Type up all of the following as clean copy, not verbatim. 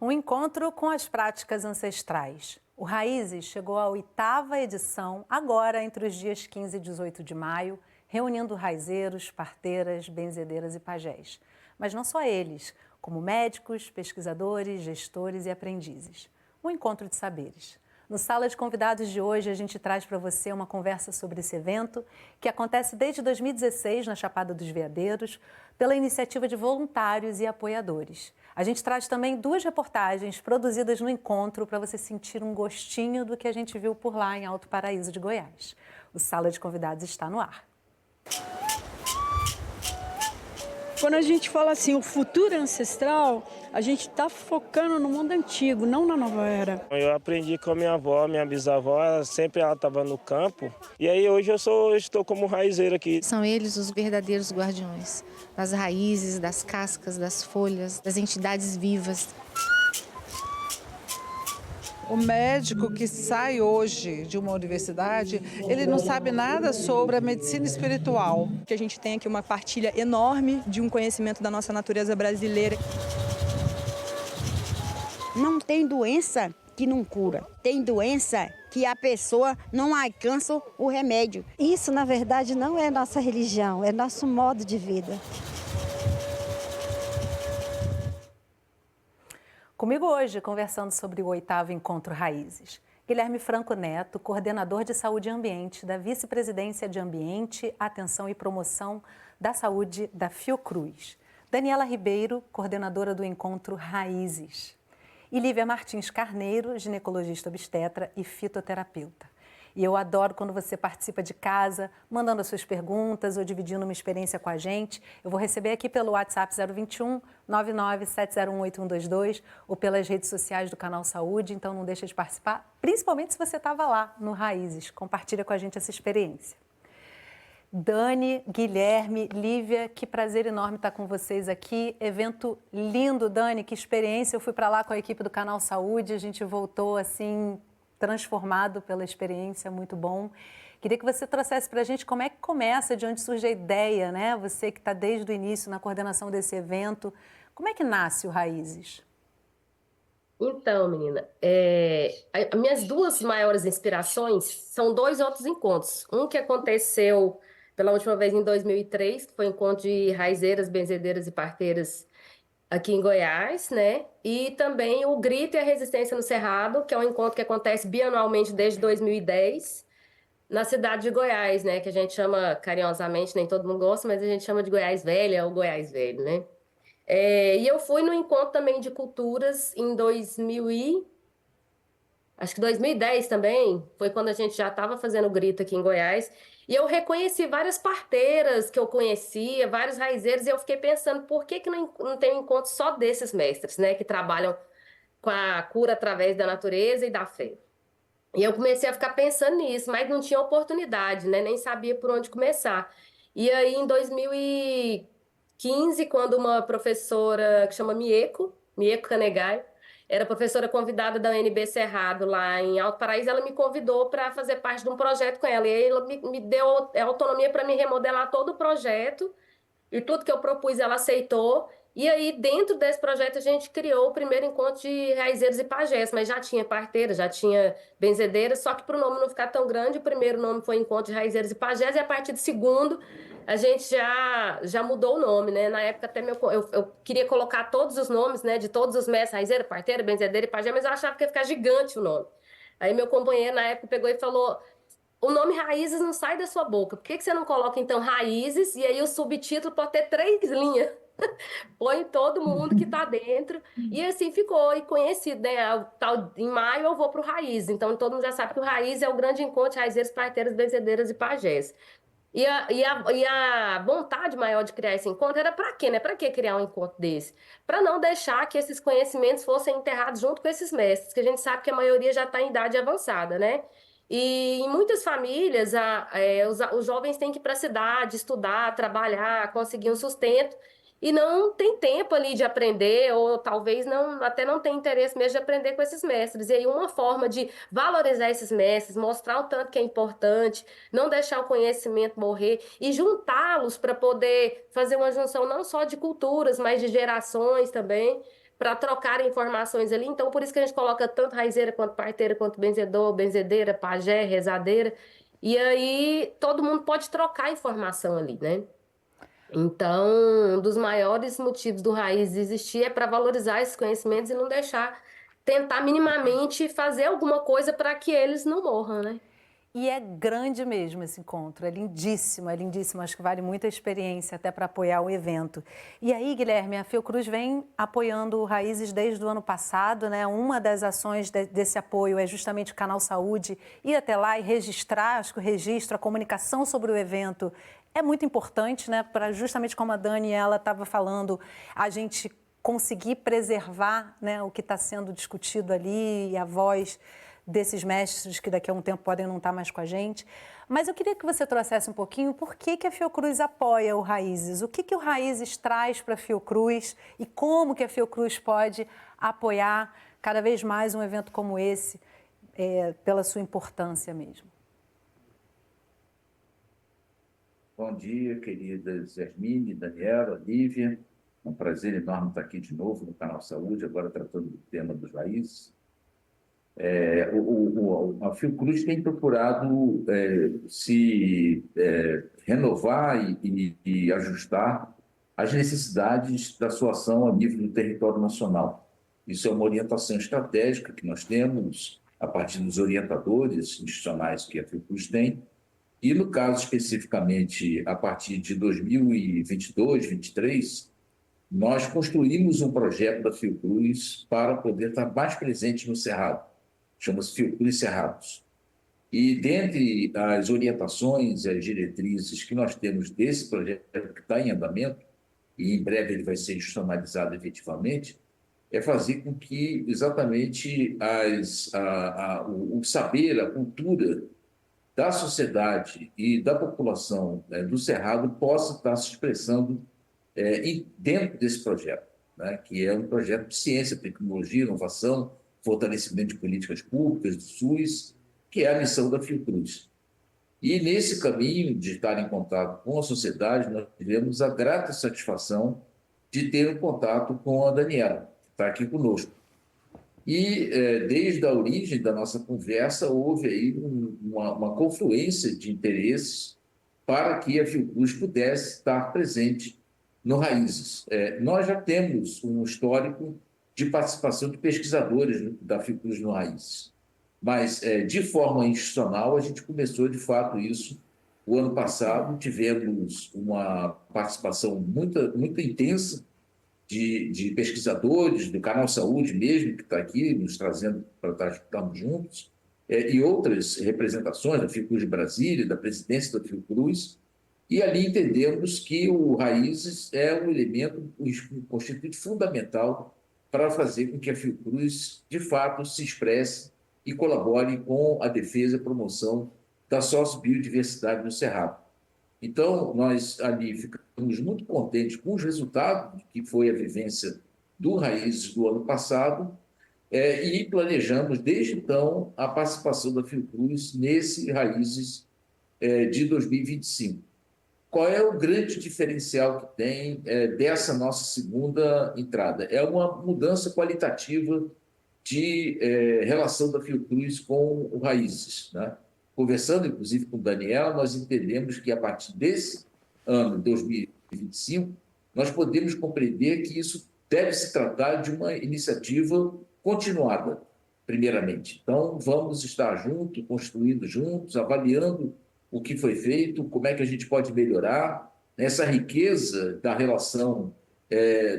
Um encontro com as práticas ancestrais. O Raízes chegou à 8ª edição, agora entre os dias 15 e 18 de maio, reunindo raizeiros, parteiras, benzedeiras e pajés. Mas não só eles, como médicos, pesquisadores, gestores e aprendizes. Um encontro de saberes. No Sala de Convidados de hoje, a gente traz para você uma conversa sobre esse evento, que acontece desde 2016 na Chapada dos Veadeiros, pela iniciativa de voluntários e apoiadores. A gente traz também 2 reportagens produzidas no encontro para você sentir um gostinho do que a gente viu por lá em Alto Paraíso de Goiás. O Sala de Convidados está no ar. Quando a gente fala assim, o futuro ancestral, a gente está focando no mundo antigo, não na nova era. Eu aprendi com a minha avó, minha bisavó, ela estava no campo. E aí hoje eu estou como raizeiro aqui. São eles os verdadeiros guardiões das raízes, das cascas, das folhas, das entidades vivas. O médico que sai hoje de uma universidade, ele não sabe nada sobre a medicina espiritual. Que a gente tem aqui uma partilha enorme de um conhecimento da nossa natureza brasileira. Não tem doença que não cura. Tem doença que a pessoa não alcança o remédio. Isso, na verdade, não é nossa religião, é nosso modo de vida. Comigo hoje, conversando sobre o 8º Encontro Raízes, Guilherme Franco Neto, coordenador de Saúde e Ambiente da Vice-Presidência de Ambiente, Atenção e Promoção da Saúde da Fiocruz. Daniela Ribeiro, coordenadora do Encontro Raízes. E Lívia Martins Carneiro, ginecologista obstetra e fitoterapeuta. E eu adoro quando você participa de casa, mandando as suas perguntas ou dividindo uma experiência com a gente. Eu vou receber aqui pelo WhatsApp 021 997018122 ou pelas redes sociais do Canal Saúde, então não deixa de participar, principalmente se você estava lá no Raízes. Compartilha com a gente essa experiência. Dani, Guilherme, Lívia, que prazer enorme estar com vocês aqui. Evento lindo, Dani, que experiência. Eu fui para lá com a equipe do Canal Saúde, a gente voltou assim transformado pela experiência, muito bom. Queria que você trouxesse para a gente como é que começa, de onde surge a ideia, né? Você que está desde o início na coordenação desse evento, como é que nasce o Raízes? Então, menina, as minhas 2 maiores inspirações são 2 outros encontros. Um que aconteceu pela última vez em 2003, que foi o encontro de raizeiras, benzedeiras e parteiras aqui em Goiás, né? E também o Grito e a Resistência no Cerrado, que é um encontro que acontece bianualmente desde 2010, na cidade de Goiás, né? Que a gente chama carinhosamente, nem todo mundo gosta, mas a gente chama de Goiás Velha ou Goiás Velho, né? E eu fui no encontro também de culturas em acho que 2010 também, foi quando a gente já estava fazendo o Grito aqui em Goiás, e eu reconheci várias parteiras que eu conhecia, vários raizeiros, e eu fiquei pensando, por que não tem um encontro só desses mestres, né, que trabalham com a cura através da natureza e da fé? E eu comecei a ficar pensando nisso, mas não tinha oportunidade, né, nem sabia por onde começar. E aí, em 2015, quando uma professora que chama Mieko Canegai, era professora convidada da UNB Cerrado, lá em Alto Paraíso, ela me convidou para fazer parte de um projeto com ela. E aí ela me deu autonomia para me remodelar todo o projeto, e tudo que eu propus ela aceitou. E aí, dentro desse projeto, a gente criou o primeiro encontro de raizeiros e pajés, mas já tinha parteira, já tinha benzedeira, só que para o nome não ficar tão grande, o primeiro nome foi Encontro de Raizeiros e Pajés, e a partir do segundo, a gente já mudou o nome, né? Na época, até eu queria colocar todos os nomes, né, de todos os mestres, raizeira, parteira, benzedeira e pajé, mas eu achava que ia ficar gigante o nome. Aí meu companheiro, na época, pegou e falou: o nome Raízes não sai da sua boca, por que você não coloca, então, Raízes, e aí o subtítulo pode ter 3 linhas? Põe todo mundo que tá dentro. E assim ficou, e conhecido, né? Em maio eu vou pro Raiz. Então todo mundo já sabe que o Raiz é o grande encontro de raizeiros, parteiras, benzedeiras e pajés. E a vontade maior de criar esse encontro era para quê, né? Para que criar um encontro desse? Para não deixar que esses conhecimentos fossem enterrados junto com esses mestres, que a gente sabe que a maioria já está em idade avançada, né? E em muitas famílias, os jovens têm que ir para a cidade, estudar, trabalhar, conseguir um sustento, e não tem tempo ali de aprender, ou talvez não, até não tem interesse mesmo de aprender com esses mestres. E aí uma forma de valorizar esses mestres, mostrar o tanto que é importante, não deixar o conhecimento morrer e juntá-los para poder fazer uma junção não só de culturas, mas de gerações também, para trocar informações ali. Então, por isso que a gente coloca tanto raizeira, quanto parteira, quanto benzedor, benzedeira, pajé, rezadeira. E aí, todo mundo pode trocar informação ali, né? Então, um dos maiores motivos do Raiz existir é para valorizar esses conhecimentos e não deixar, tentar minimamente fazer alguma coisa para que eles não morram, né? E é grande mesmo esse encontro, é lindíssimo, é lindíssimo. Acho que vale muito a experiência até para apoiar o evento. E aí, Guilherme, a Fiocruz vem apoiando o Raízes desde o ano passado, né? Uma das ações desse apoio é justamente o Canal Saúde ir até lá e registrar, acho que o registro, a comunicação sobre o evento é muito importante, né? Para justamente como a Daniela estava falando, a gente conseguir preservar, né, o que está sendo discutido ali e a voz desses mestres que daqui a um tempo podem não estar mais com a gente. Mas eu queria que você trouxesse um pouquinho por que a Fiocruz apoia o Raízes, o que o Raízes traz para a Fiocruz e como que a Fiocruz pode apoiar cada vez mais um evento como esse, pela sua importância mesmo. Bom dia, queridas Yasmine, Daniela, Lívia. É um prazer enorme estar aqui de novo no Canal Saúde, agora tratando do tema dos raízes. A Fiocruz tem procurado se renovar e ajustar às necessidades da sua ação a nível do território nacional. Isso é uma orientação estratégica que nós temos a partir dos orientadores institucionais que a Fiocruz tem, e, no caso especificamente, a partir de 2022, 2023, nós construímos um projeto da Fiocruz para poder estar mais presente no Cerrado. Chama-se Fiocruz Cerrados. E, dentre as orientações e as diretrizes que nós temos desse projeto que está em andamento, e em breve ele vai ser institucionalizado efetivamente, é fazer com que exatamente o saber, a cultura da sociedade e da população do Cerrado possa estar se expressando dentro desse projeto, né, que é um projeto de ciência, tecnologia, inovação, fortalecimento de políticas públicas, do SUS, que é a missão da Fiocruz. E nesse caminho de estar em contato com a sociedade, nós tivemos a grata satisfação de ter um contato com a Daniela, que está aqui conosco. E, desde a origem da nossa conversa, houve aí uma confluência de interesses para que a Fiocruz pudesse estar presente no Raízes. Nós já temos um histórico de participação de pesquisadores da Fiocruz no Raízes, mas, de forma institucional, a gente começou, de fato, isso o ano passado. Tivemos uma participação muito intensa de pesquisadores do Canal Saúde mesmo, que está aqui nos trazendo para estarmos juntos, e outras representações da Fiocruz de Brasília, da presidência da Fiocruz, e ali entendemos que o Raízes é um elemento, um constituinte fundamental para fazer com que a Fiocruz, de fato, se expresse e colabore com a defesa e promoção da sociobiodiversidade no Cerrado. Então, nós ali ficamos muito contentes com os resultados que foi a vivência do Raízes do ano passado, e planejamos, desde então, a participação da Fiocruz nesse Raízes de 2025. Qual é o grande diferencial que tem dessa nossa segunda entrada? É uma mudança qualitativa de relação da Fiocruz com o Raízes, né? Conversando, inclusive, com o Daniel, nós entendemos que, a partir desse ano, 2025, nós podemos compreender que isso deve se tratar de uma iniciativa continuada, primeiramente. Então, vamos estar juntos, construindo juntos, avaliando o que foi feito, como é que a gente pode melhorar. Essa riqueza da relação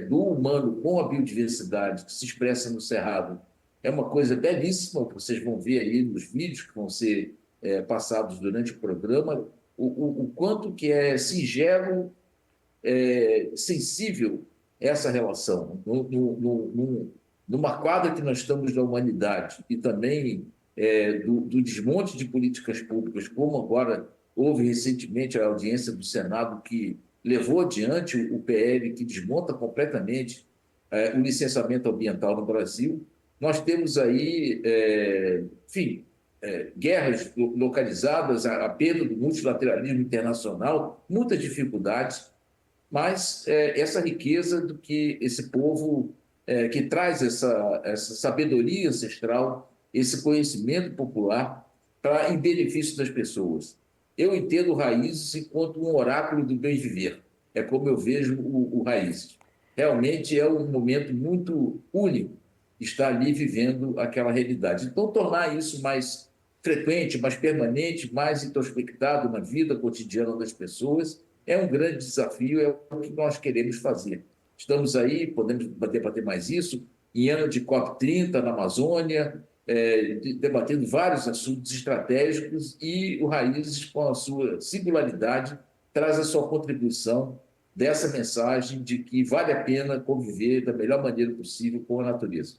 do humano com a biodiversidade que se expressa no Cerrado é uma coisa belíssima, que vocês vão ver aí nos vídeos que vão ser passados durante o programa, o quanto que é singelo, sensível essa relação. Numa quadra que nós estamos da humanidade e também do desmonte de políticas públicas, como agora houve recentemente a audiência do Senado que levou adiante o PL que desmonta completamente o licenciamento ambiental no Brasil. Nós temos aí, guerras localizadas, a perda do multilateralismo internacional, muitas dificuldades, mas essa riqueza do que esse povo que traz essa sabedoria ancestral, esse conhecimento popular em benefício das pessoas. Eu entendo Raízes enquanto um oráculo do bem viver. É como eu vejo o Raízes. Realmente é um momento muito único estar ali vivendo aquela realidade. Então, tornar isso mais frequente, mais permanente, mais introspectado na vida cotidiana das pessoas é um grande desafio, é o que nós queremos fazer. Estamos aí, podemos debater mais isso, em ano de COP30 na Amazônia, debatendo vários assuntos estratégicos, e o Raízes, com a sua singularidade, traz a sua contribuição dessa mensagem de que vale a pena conviver da melhor maneira possível com a natureza.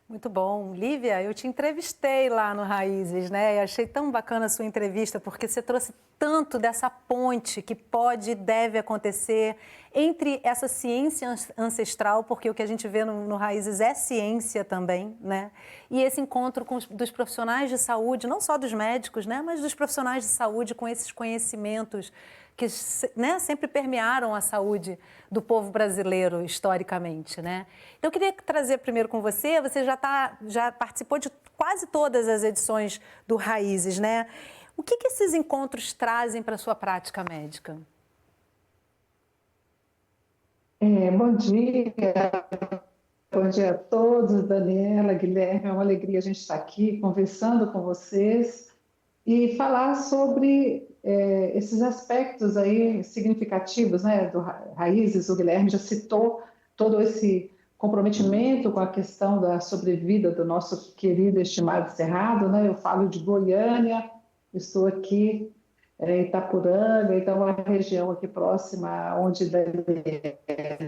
Muito bom. Lívia, eu te entrevistei lá no Raízes, né? Eu achei tão bacana a sua entrevista, porque você trouxe tanto dessa ponte que pode e deve acontecer entre essa ciência ancestral, porque o que a gente vê no Raízes é ciência também, né? E esse encontro dos profissionais de saúde, não só dos médicos, né? Mas dos profissionais de saúde com esses conhecimentos que, né, sempre permearam a saúde do povo brasileiro historicamente, né? Então, eu queria trazer primeiro com você, já participou de quase todas as edições do Raízes, né? O que esses encontros trazem para a sua prática médica? Bom dia. Bom dia a todos, Daniela, Guilherme, é uma alegria a gente estar aqui conversando com vocês e falar sobre esses aspectos aí significativos, né, do Raízes. O Guilherme já citou todo esse comprometimento com a questão da sobrevida do nosso querido, estimado Cerrado, né? Eu falo de Goiânia, estou aqui em Itapuranga, então uma região aqui próxima onde deve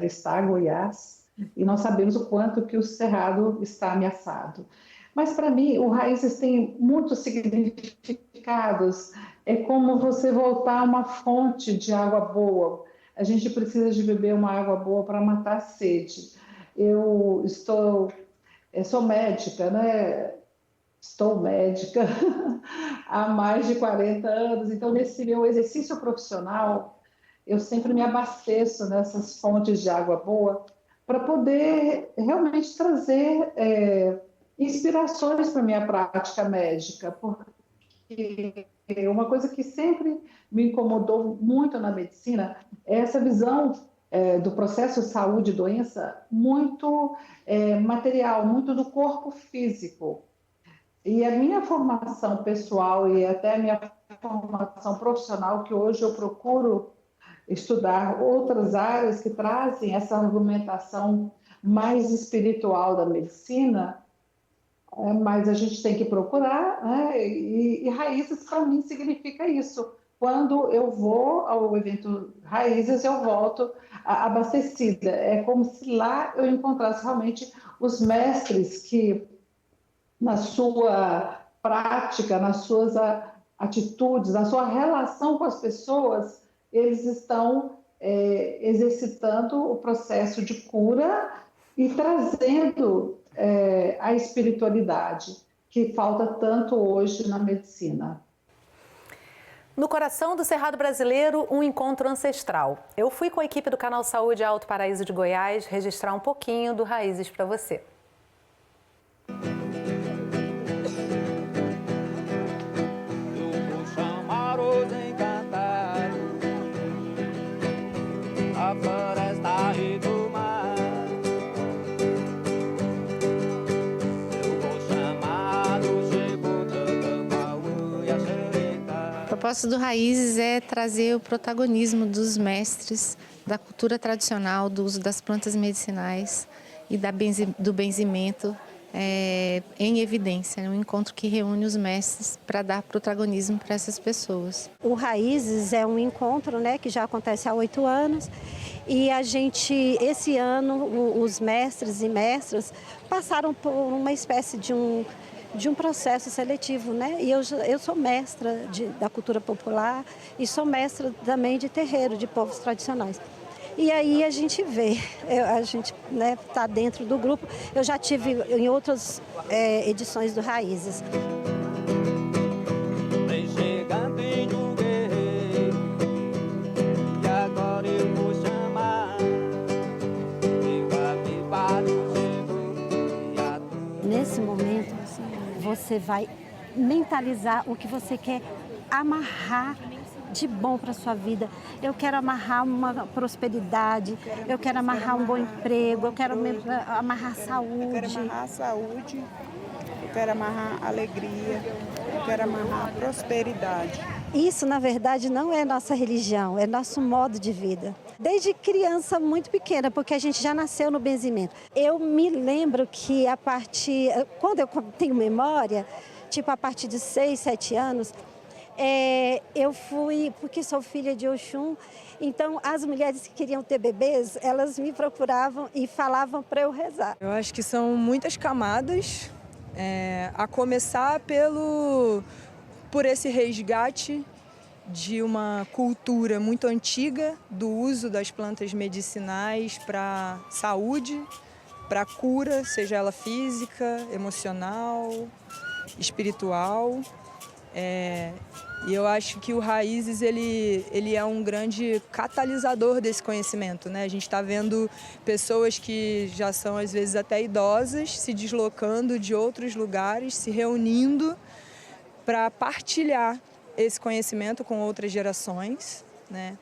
estar Goiás, e nós sabemos o quanto que o Cerrado está ameaçado. Mas, para mim, o Raízes tem muitos significados. É como você voltar a uma fonte de água boa. A gente precisa de beber uma água boa para matar a sede. Eu sou médica, né? Estou médica há mais de 40 anos. Então, nesse meu exercício profissional, eu sempre me abasteço nessas fontes de água boa para poder realmente trazer inspirações para a minha prática médica, porque uma coisa que sempre me incomodou muito na medicina é essa visão do processo saúde e doença muito material, muito do corpo físico. E a minha formação pessoal e até a minha formação profissional, que hoje eu procuro estudar outras áreas que trazem essa argumentação mais espiritual da medicina, mas a gente tem que procurar, né? E Raízes, para mim, significa isso. Quando eu vou ao evento Raízes, eu volto abastecida. É como se lá eu encontrasse realmente os mestres que, na sua prática, nas suas atitudes, na sua relação com as pessoas, eles estão exercitando o processo de cura e trazendo a espiritualidade, que falta tanto hoje na medicina. No coração do Cerrado Brasileiro, um encontro ancestral. Eu fui com a equipe do Canal Saúde Alto Paraíso de Goiás registrar um pouquinho do Raízes para você. O propósito do Raízes é trazer o protagonismo dos mestres da cultura tradicional, do uso das plantas medicinais e do benzimento em evidência. É um encontro que reúne os mestres para dar protagonismo para essas pessoas. O Raízes é um encontro, né, que já acontece há 8 anos e a gente, esse ano, os mestres e mestras passaram por uma espécie de um processo seletivo, né? E eu sou mestra da cultura popular e sou mestra também de terreiro, de povos tradicionais. E aí a gente vê, a gente tá dentro do grupo. Eu já tive em outras edições do Raízes. Vem chegando em um guerreiro, e agora eu vou chamar, eu avivar os você vai mentalizar o que você quer amarrar de bom para a sua vida. Eu quero amarrar uma prosperidade, eu quero amarrar um bom emprego, eu quero amarrar saúde. Eu quero amarrar saúde, eu quero amarrar alegria, eu quero amarrar prosperidade. Isso, na verdade, não é nossa religião, é nosso modo de vida. Desde criança muito pequena, porque a gente já nasceu no benzimento. Eu me lembro que quando eu tenho memória, tipo a partir de 6, 7 anos, eu fui, porque sou filha de Oxum, então as mulheres que queriam ter bebês, elas me procuravam e falavam para eu rezar. Eu acho que são muitas camadas, a começar por esse resgate de uma cultura muito antiga do uso das plantas medicinais para saúde, para cura, seja ela física, emocional, espiritual. E eu acho que o Raízes ele é um grande catalisador desse conhecimento, né? A gente está vendo pessoas que já são às vezes até idosas se deslocando de outros lugares, se reunindo para partilhar esse conhecimento com outras gerações, né?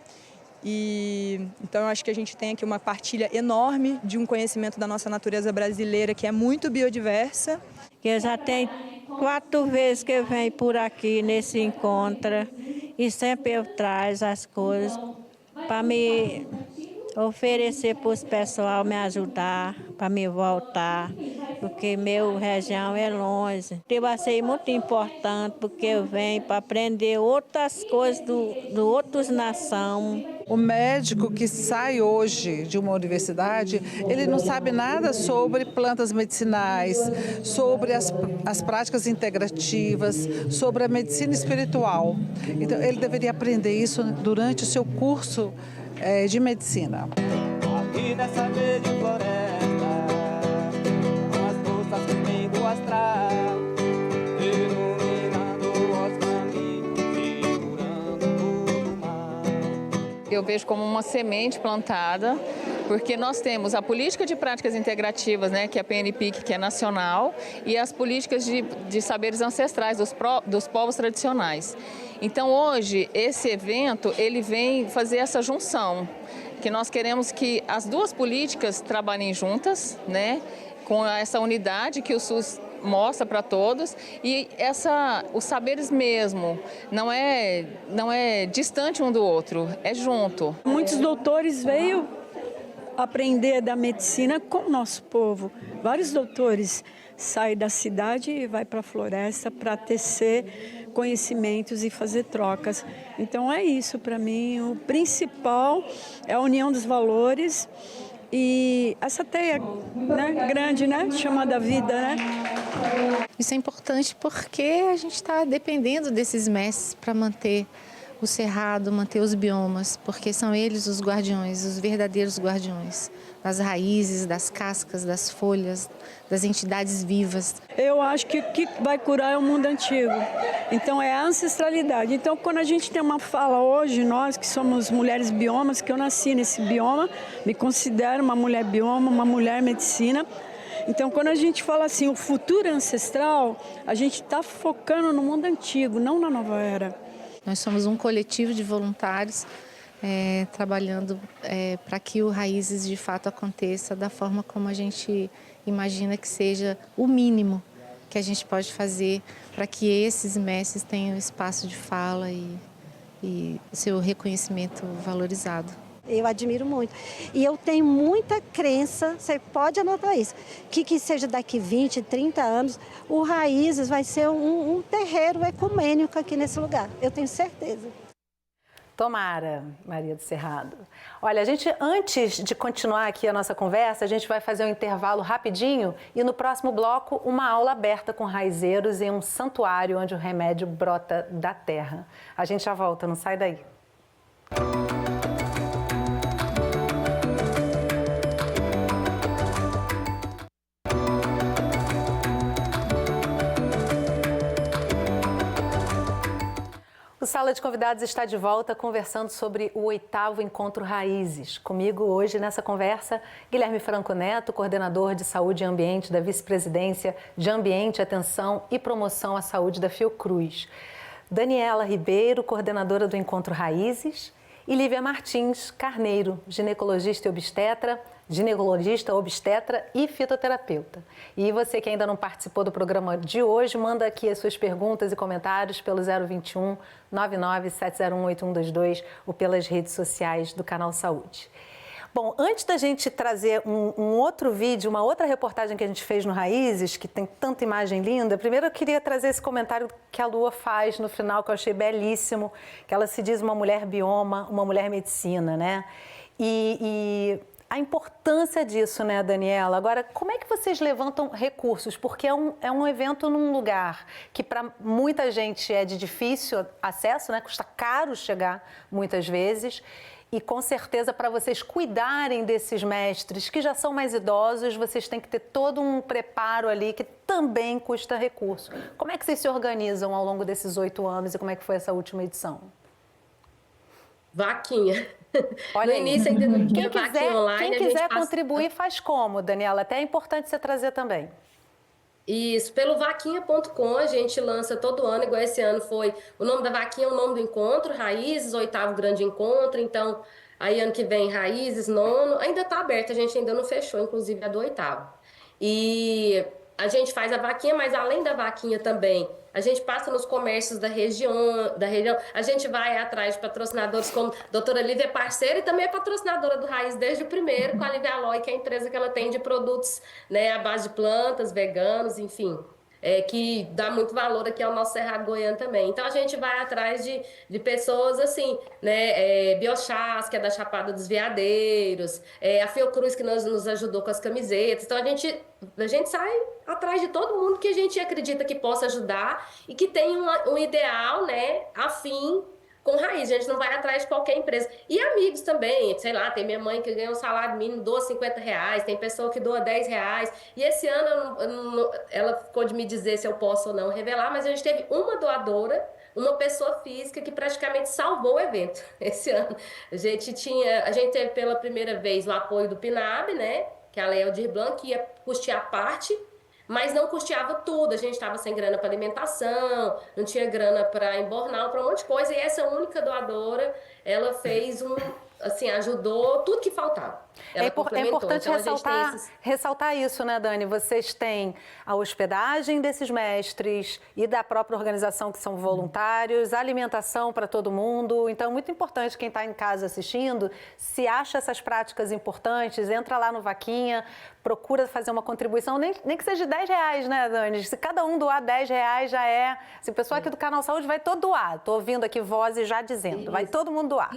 Então eu acho que a gente tem aqui uma partilha enorme de um conhecimento da nossa natureza brasileira que é muito biodiversa. Eu já tenho 4 vezes que eu venho por aqui nesse encontro e sempre eu trago as coisas para me oferecer para os pessoal me ajudar, para me voltar, porque meu região é longe. Eu achei muito importante porque eu venho para aprender outras coisas do outras nações. O médico que sai hoje de uma universidade, ele não sabe nada sobre plantas medicinais, sobre as práticas integrativas, sobre a medicina espiritual. Então, ele deveria aprender isso durante o seu curso de medicina. Aqui nessa verde floresta, com as forças que vêm do astral, iluminando os caminhos e curando todo o mal. Eu vejo como uma semente plantada, porque nós temos a política de práticas integrativas, né, que é a PNPIC, que é nacional, e as políticas de saberes ancestrais dos povos tradicionais. Então, hoje, esse evento, ele vem fazer essa junção, que nós queremos que as duas políticas trabalhem juntas, né, com essa unidade que o SUS mostra para todos, e os saberes mesmo não é distante um do outro, é junto. Muitos doutores veio aprender da medicina com o nosso povo. Vários doutores saem da cidade e vai para a floresta para tecer conhecimentos e fazer trocas. Então é isso para mim, o principal é a união dos valores e essa teia, né, grande, né, chamada vida, né? Isso é importante porque a gente está dependendo desses mestres para manter o cerrado, manter os biomas, porque são eles os guardiões, os verdadeiros guardiões das raízes, das cascas, das folhas, das entidades vivas. Eu acho que o que vai curar é o mundo antigo, então é a ancestralidade. Então quando a gente tem uma fala hoje, nós que somos mulheres biomas, que eu nasci nesse bioma, me considero uma mulher bioma, uma mulher medicina. Então, quando a gente fala assim, o futuro ancestral, a gente está focando no mundo antigo, não na nova era. Nós somos um coletivo de voluntários trabalhando para que o Raízes de fato aconteça da forma como a gente imagina que seja o mínimo que a gente pode fazer para que esses mestres tenham espaço de fala e seu reconhecimento valorizado. Eu admiro muito. E eu tenho muita crença, você pode anotar isso, que seja daqui 20, 30 anos, o Raízes vai ser um terreiro ecumênico aqui nesse lugar. Eu tenho certeza. Tomara, Maria do Cerrado. Olha, antes de continuar aqui a nossa conversa, a gente vai fazer um intervalo rapidinho e no próximo bloco uma aula aberta com raizeiros em um santuário onde o remédio brota da terra. A gente já volta, não sai daí. O Sala de Convidados está de volta conversando sobre o 8º Encontro Raízes. Comigo hoje nessa conversa, Guilherme Franco Neto, coordenador de Saúde e Ambiente da Vice-Presidência de Ambiente, Atenção e Promoção à Saúde da Fiocruz. Daniela Ribeiro, coordenadora do Encontro Raízes. E Lívia Martins Carneiro, ginecologista obstetra e fitoterapeuta. E você que ainda não participou do programa de hoje, manda aqui as suas perguntas e comentários pelo 021 997018122 ou pelas redes sociais do Canal Saúde. Bom, antes da gente trazer um outro vídeo, uma outra reportagem que a gente fez no Raízes, que tem tanta imagem linda, primeiro eu queria trazer esse comentário que a Lua faz no final, que eu achei belíssimo, que ela se diz uma mulher bioma, uma mulher medicina, né? E a importância disso, né, Daniela? Agora, como é que vocês levantam recursos? Porque é um evento num lugar que para muita gente é de difícil acesso, né? Custa caro chegar muitas vezes. E com certeza para vocês cuidarem desses mestres que já são mais idosos, vocês têm que ter todo um preparo ali que também custa recurso. Como é que vocês se organizam ao longo desses 8 anos e como é que foi essa última edição? Vaquinha. Olha no início ainda não tinha vaquinha online. Quem quiser contribuir faz como, Daniela? Até é importante você trazer também. Isso, pelo vaquinha.com a gente lança todo ano, igual esse ano foi, o nome da vaquinha é o nome do encontro, Raízes, 8º grande encontro, então aí ano que vem Raízes, 9º, ainda está aberto, a gente ainda não fechou, inclusive a do 8º. E a gente faz a vaquinha, mas além da vaquinha também, a gente passa nos comércios da região, a gente vai atrás de patrocinadores como a doutora Lívia é parceira e também é patrocinadora do Raiz desde o primeiro, com a Lívia Aloy, que é a empresa que ela tem de produtos, né, à base de plantas, veganos, enfim, que dá muito valor aqui ao nosso Cerrado Goiano também. Então a gente vai atrás de pessoas assim, né, Biochás, que é da Chapada dos Veadeiros, a Fiocruz, que nos ajudou com as camisetas. Então a gente sai atrás de todo mundo que a gente acredita que possa ajudar e que tem um ideal, né, afim com raiz. A gente não vai atrás de qualquer empresa. E amigos também, sei lá, tem minha mãe que ganha um salário mínimo, doa R$50, tem pessoa que doa R$10. E esse ano ela ficou de me dizer se eu posso ou não revelar, mas a gente teve uma doadora, uma pessoa física que praticamente salvou o evento esse ano. A gente teve pela primeira vez o apoio do PNAB, né, que é a Lei Aldir Blanc, que ia custear parte, mas não custeava tudo. A gente estava sem grana para alimentação, não tinha grana para embornal, para um monte de coisa. E essa única doadora, ela fez ajudou tudo que faltava. É importante então, ressaltar isso, né, Dani? Vocês têm a hospedagem desses mestres e da própria organização, que são voluntários, a alimentação para todo mundo. Então, é muito importante quem está em casa assistindo, se acha essas práticas importantes, entra lá no Vaquinha, procura fazer uma contribuição, nem que seja de R$10, né, Dani? Se cada um doar R$10 já é... Se o pessoal aqui do Canal Saúde vai todo doar. Estou ouvindo aqui vozes já dizendo, isso. Vai todo mundo doar.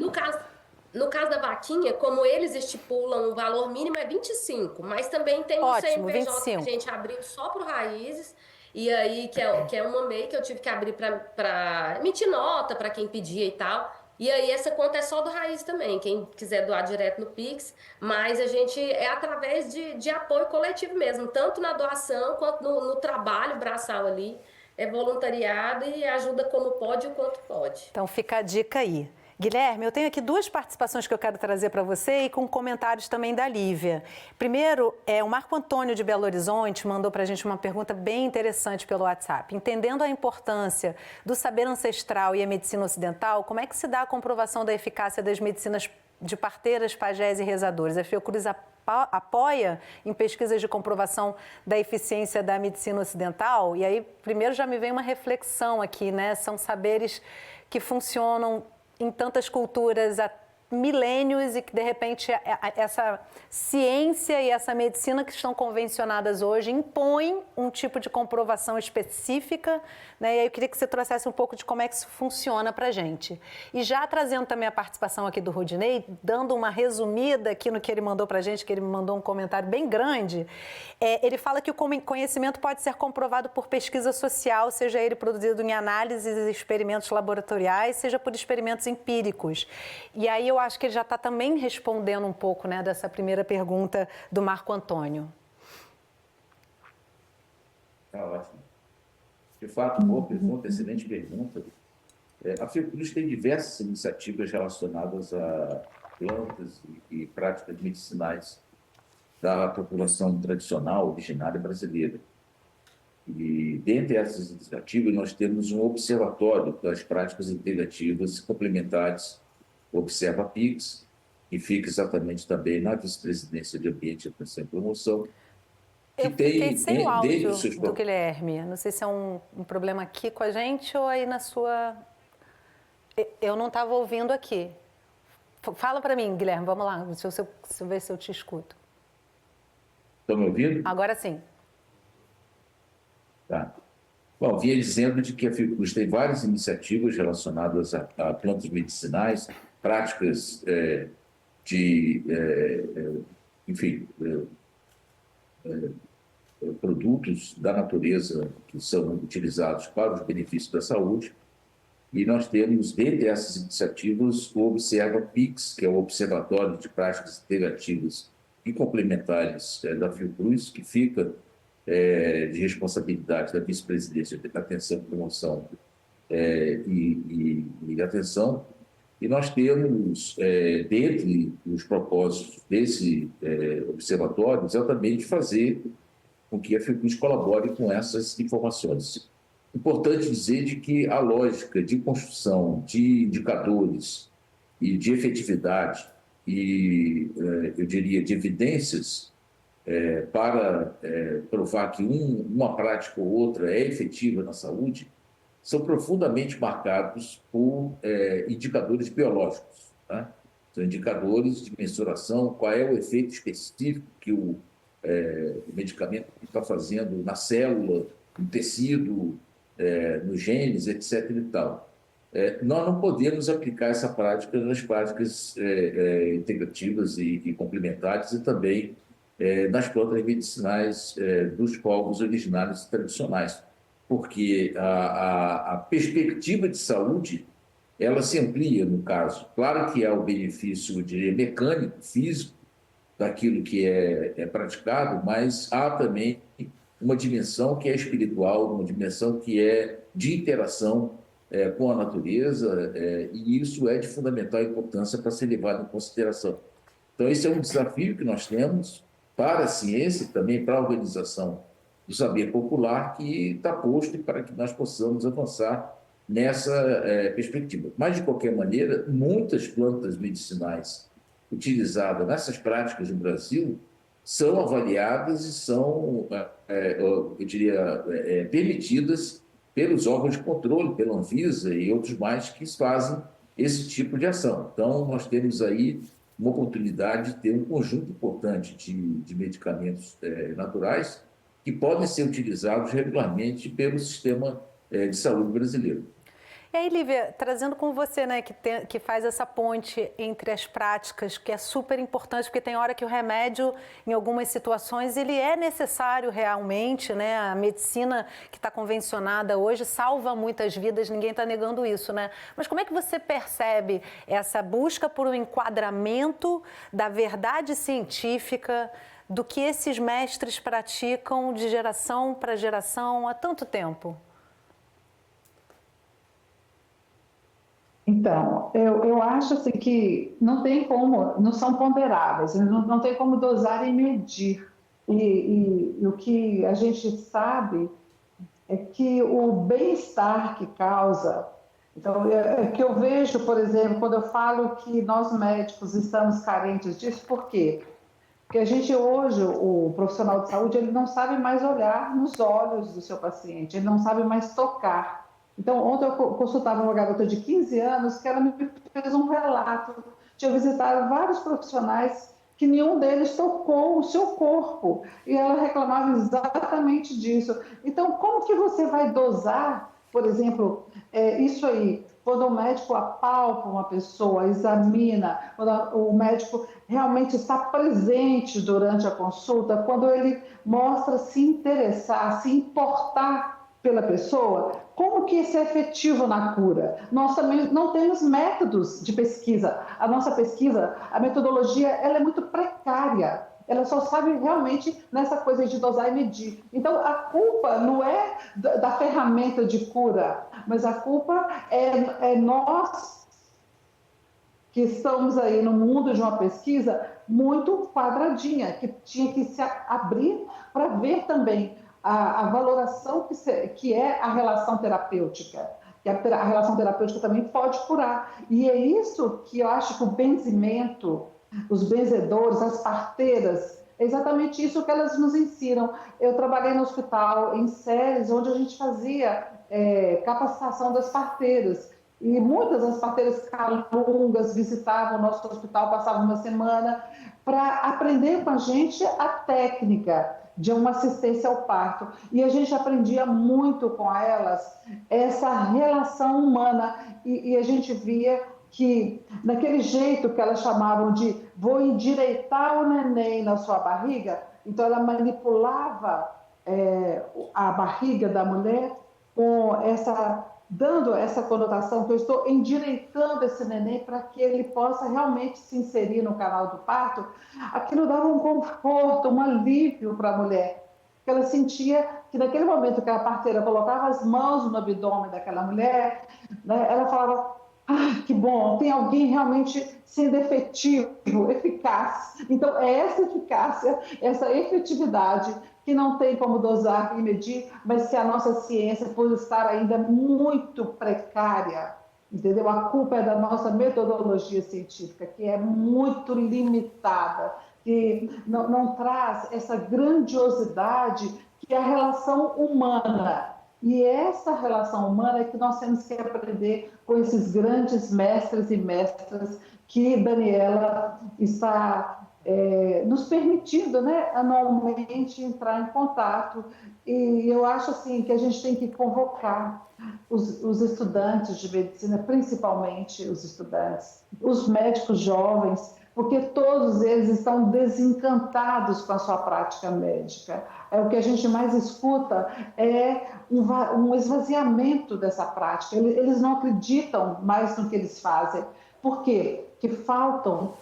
No caso da vaquinha, como eles estipulam o valor mínimo é 25, mas também tem o CNPJ 25. Que a gente abriu só para o Raízes, e aí que é uma MEI que eu tive que abrir para emitir nota para quem pedia e tal. E aí essa conta é só do Raiz também, quem quiser doar direto no Pix, mas a gente é através de apoio coletivo mesmo, tanto na doação quanto no trabalho braçal ali, é voluntariado e ajuda como pode e o quanto pode. Então fica a dica aí. Guilherme, eu tenho aqui 2 participações que eu quero trazer para você e com comentários também da Lívia. Primeiro, o Marco Antônio de Belo Horizonte mandou para a gente uma pergunta bem interessante pelo WhatsApp. Entendendo a importância do saber ancestral e a medicina ocidental, como é que se dá a comprovação da eficácia das medicinas de parteiras, pajés e rezadores? A Fiocruz apoia em pesquisas de comprovação da eficiência da medicina ocidental? E aí, primeiro já me vem uma reflexão aqui, né? São saberes que funcionam em tantas culturas há milênios e que, de repente, essa ciência e essa medicina que estão convencionadas hoje impõem um tipo de comprovação específica, né? E aí eu queria que você trouxesse um pouco de como é que isso funciona para a gente. E já trazendo também a participação aqui do Rudinei, dando uma resumida aqui no que ele mandou para a gente, que ele me mandou um comentário bem grande, ele fala que o conhecimento pode ser comprovado por pesquisa social, seja ele produzido em análises e experimentos laboratoriais, seja por experimentos empíricos. E aí eu acho que ele já está também respondendo um pouco, né, dessa primeira pergunta do Marco Antônio. Está ótimo. De fato, boa pergunta, excelente pergunta. A Fiocruz tem diversas iniciativas relacionadas a plantas e práticas medicinais da população tradicional, originária brasileira. E, dentre essas iniciativas, nós temos um observatório das práticas integrativas complementares, o Observa PIX, que fica exatamente também na Vice-Presidência de Ambiente, Atenção e Promoção. Eu fiquei sem o áudio do Guilherme. Não sei se é um problema aqui com a gente ou aí na sua... Eu não estava ouvindo aqui. Fala para mim, Guilherme, vamos lá, deixa eu ver se eu te escuto. Estão me ouvindo? Agora sim. Tá. Bom, vinha dizendo de que a Fiocruz tem várias iniciativas relacionadas a plantas medicinais, práticas produtos da natureza que são utilizados para os benefícios da saúde. E nós temos, dentre essas iniciativas, o Observa PIX, que é o Observatório de Práticas Integrativas e Complementares da Fiocruz, que fica de responsabilidade da Vice-Presidência de Atenção, Promoção e Atenção. E nós temos, dentre os propósitos desse observatório, exatamente fazer com que a Fiocruz colabore com essas informações. Importante dizer de que a lógica de construção de indicadores e de efetividade e, eu diria, de evidências para provar que uma prática ou outra é efetiva na saúde, são profundamente marcados por indicadores biológicos. Tá? São indicadores de mensuração, qual é o efeito específico que o medicamento está fazendo na célula, no tecido, nos genes, etc. e tal. Nós não podemos aplicar essa prática nas práticas integrativas e complementares e também nas plantas medicinais dos povos originários e tradicionais, porque a perspectiva de saúde ela se amplia no caso. Claro que há o benefício, eu diria, mecânico, físico, daquilo que é praticado, mas há também uma dimensão que é espiritual, uma dimensão que é de interação com a natureza, e isso é de fundamental importância para ser levado em consideração. Então, esse é um desafio que nós temos para a ciência e também para a organização do saber popular, que está posto para que nós possamos avançar nessa perspectiva. Mas, de qualquer maneira, muitas plantas medicinais utilizadas nessas práticas no Brasil são avaliadas e são, eu diria, permitidas pelos órgãos de controle, pela Anvisa e outros mais que fazem esse tipo de ação. Então, nós temos aí uma oportunidade de ter um conjunto importante de medicamentos naturais que podem ser utilizados regularmente pelo sistema de saúde brasileiro. E aí, Lívia, trazendo com você, né, que faz essa ponte entre as práticas, que é super importante, porque tem hora que o remédio, em algumas situações, ele é necessário realmente, né? A medicina que está convencionada hoje salva muitas vidas, ninguém está negando isso, né? Mas como é que você percebe essa busca por um enquadramento da verdade científica do que esses mestres praticam de geração para geração há tanto tempo? Então, eu acho assim, que não tem como, não são ponderáveis, não tem como dosar e medir. E o que a gente sabe é que o bem-estar que causa... Então, que eu vejo, por exemplo, quando eu falo que nós médicos estamos carentes disso, por quê? Porque a gente hoje, o profissional de saúde, ele não sabe mais olhar nos olhos do seu paciente, ele não sabe mais tocar. Então, ontem eu consultava uma garota de 15 anos que ela me fez um relato. Tinha visitado vários profissionais que nenhum deles tocou o seu corpo. E ela reclamava exatamente disso. Então, como que você vai dosar, por exemplo, isso aí? Quando o médico apalpa uma pessoa, examina, quando o médico realmente está presente durante a consulta, quando ele mostra se interessar, se importar pela pessoa, como que isso é efetivo na cura? Nós também não temos métodos de pesquisa. A nossa pesquisa, a metodologia, ela é muito precária. ela só sabe realmente nessa coisa de dosar e medir. Então, a culpa não é da ferramenta de cura, mas a culpa é nós que estamos aí no mundo de uma pesquisa muito quadradinha, que tinha que se abrir para ver também a valoração que é a relação terapêutica. Que a relação terapêutica também pode curar. E é isso que eu acho que o benzimento, os benzedores, as parteiras, é exatamente isso que elas nos ensinam. Eu trabalhei no hospital em séries onde a gente fazia capacitação das parteiras. E muitas das parteiras calungas visitavam o nosso hospital, passavam uma semana para aprender com a gente a técnica de uma assistência ao parto. E a gente aprendia muito com elas essa relação humana. E a gente via que, naquele jeito que elas chamavam de vou endireitar o neném na sua barriga, então ela manipulava a barriga da mulher com dando essa conotação que eu estou endireitando esse neném para que ele possa realmente se inserir no canal do parto. Aquilo dava um conforto, um alívio para a mulher. Ela sentia que naquele momento que a parteira colocava as mãos no abdômen daquela mulher, né, ela falava, que bom, tem alguém realmente sendo efetivo, eficaz. Então, é essa eficácia, essa efetividade que não tem como dosar e medir, mas que a nossa ciência, por estar ainda muito precária, entendeu? A culpa é da nossa metodologia científica, que é muito limitada, que não traz essa grandiosidade que é a relação humana. E essa relação humana é que nós temos que aprender com esses grandes mestres e mestras que Daniela está nos permitindo, né, anualmente entrar em contato. E eu acho assim que a gente tem que convocar os estudantes de medicina, principalmente os estudantes, os médicos jovens, porque todos eles estão desencantados com a sua prática médica. O que a gente mais escuta é um esvaziamento dessa prática. Eles não acreditam mais no que eles fazem. Por quê? Porque faltam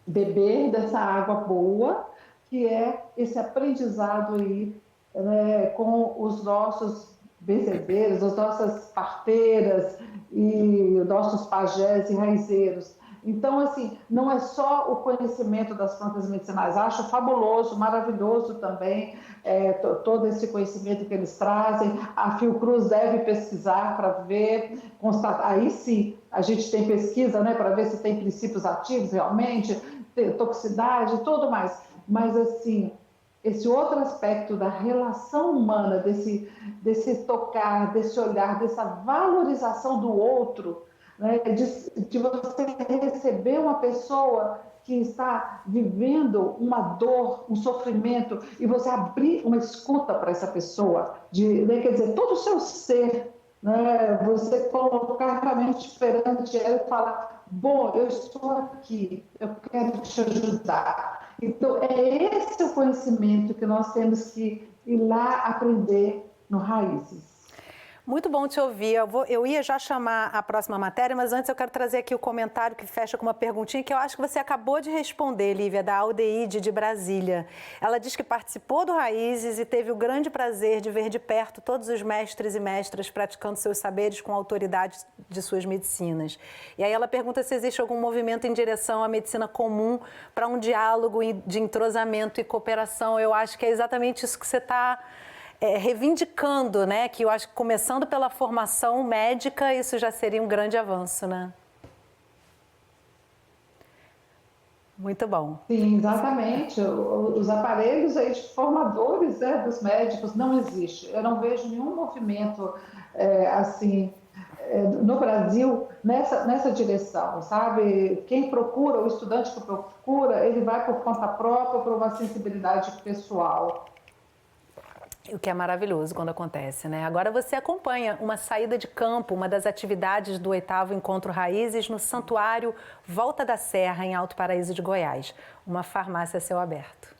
beber dessa água boa, que é esse aprendizado aí, né, com os nossos benzedeiros, as nossas parteiras e os nossos pajés e raizeiros. Então, assim, não é só o conhecimento das plantas medicinais, acho fabuloso, maravilhoso também todo esse conhecimento que eles trazem. A Fiocruz deve pesquisar para ver, constatar, aí sim, a gente tem pesquisa, né, para ver se tem princípios ativos realmente, toxicidade e tudo mais, mas assim, esse outro aspecto da relação humana, desse tocar, desse olhar, dessa valorização do outro, né, de você receber uma pessoa que está vivendo uma dor, um sofrimento, e você abrir uma escuta para essa pessoa, né, quer dizer, todo o seu ser, né, você colocar realmente perante ela e falar, bom, eu estou aqui, eu quero te ajudar. Então, é esse o conhecimento que nós temos que ir lá aprender no Raízes. Muito bom te ouvir. Eu ia já chamar a próxima matéria, mas antes eu quero trazer aqui o comentário que fecha com uma perguntinha que eu acho que você acabou de responder, Lívia, da Aldeide de Brasília. Ela diz que participou do Raízes e teve o grande prazer de ver de perto todos os mestres e mestras praticando seus saberes com a autoridade de suas medicinas. E aí ela pergunta se existe algum movimento em direção à medicina comum para um diálogo de entrosamento e cooperação. Eu acho que é exatamente isso que você está reivindicando, né? Que eu acho que começando pela formação médica, isso já seria um grande avanço, né? Muito bom. Sim, exatamente. Os aparelhos aí de formadores, né, dos médicos não existe. Eu não vejo nenhum movimento assim no Brasil nessa direção, sabe? Quem procura, o estudante que procura, ele vai por conta própria, por uma sensibilidade pessoal. O que é maravilhoso quando acontece, né? Agora você acompanha uma saída de campo, uma das atividades do 8º Encontro Raízes no Santuário Volta da Serra, em Alto Paraíso de Goiás. Uma farmácia a céu aberto.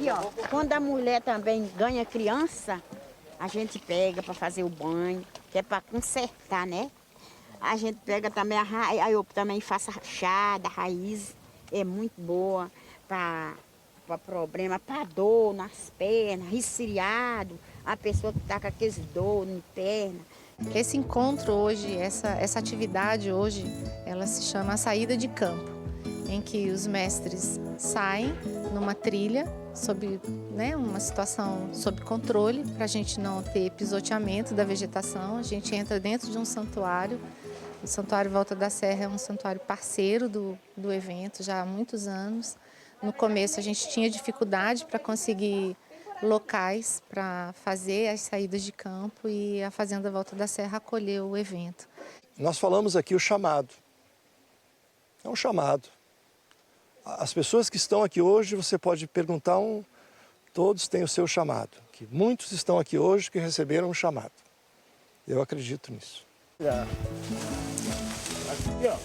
Aqui, ó, quando a mulher também ganha criança, a gente pega para fazer o banho, que é para consertar, né? A gente pega também a raiz, aí eu também faço chá da raiz, é muito boa para problema, para dor nas pernas, resfriado, a pessoa que está com aqueles dor na perna. Esse encontro hoje, essa atividade hoje, ela se chama a saída de campo, em que os mestres saem numa trilha, sob uma situação sob controle, para a gente não ter pisoteamento da vegetação. A gente entra dentro de um santuário. O Santuário Volta da Serra é um santuário parceiro do evento já há muitos anos. No começo a gente tinha dificuldade para conseguir locais para fazer as saídas de campo e a Fazenda Volta da Serra acolheu o evento. Nós falamos aqui o chamado. É um chamado. As pessoas que estão aqui hoje, você pode perguntar, todos têm o seu chamado. Que muitos estão aqui hoje que receberam um chamado. Eu acredito nisso. Aqui, ó,